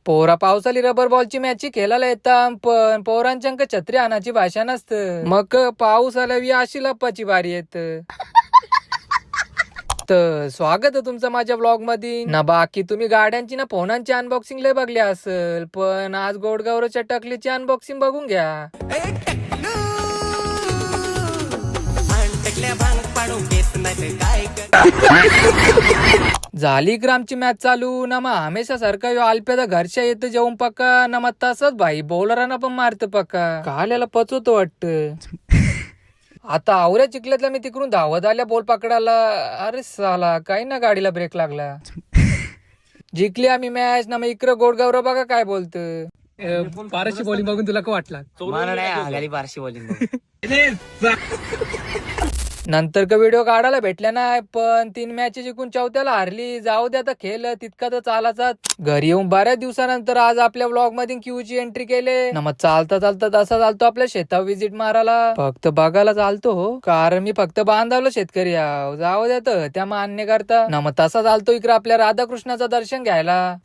पोरा पावसाली rubber बॉलची match खेळायला येतात, पण पोरांच्या अंक छत्री आणाची भाषा नसतं. मग पाऊस आल्यावी अशी लप्पाची बारी येत. तर स्वागत आहे तुमचं माझ्या ब्लॉग मध्ये ना. बाकी तुम्ही गाड्यांची ना फोनांची अनबॉक्सिंग लय बघली असेल, पण आज गोडगावरच्या टकलीची अनबॉक्सिंग बघून घ्या. झाली ग्रामची मॅच चालू ना. मग हमेशा सारखा अल्प्याचा घरच्या येतं जेवून पक्का ना. मग तसंच भाई बॉलरांना पण मारत पक्का काल्याला पचवत वाटत. आता आवऱ्या चिखल्यातला मी तिकडून धावत आल्या बॉल पकडायला. अरे साला काही ना गाडीला ब्रेक लागला. जिंकली आम्ही मॅच ना. मग इकडं गोडगावर बघा काय बोलत. पारशी बॉलिंग बघून तुला का वाटला? नंतर का व्हिडिओ काढायला भेटल्या नाही, पण 3 मॅच जिंकून चौथ्याला हारली. जाऊ दे आता, खेळ तितका तर चालाचा. घरी येऊन बऱ्याच दिवसानंतर आज आपल्या ब्लॉग मध्ये क्यूची एंट्री केले ना. मग चालता चालता तसा चालतो आपल्या शेतावर व्हिजिट मारायला. फक्त बघायला चालतो हो, कारण मी फक्त बांधावलं शेतकरी जाऊ देत त्या मान्य करता ना. मग तसा चालतो इकडे आपल्या राधाकृष्णाचं दर्शन घ्यायला.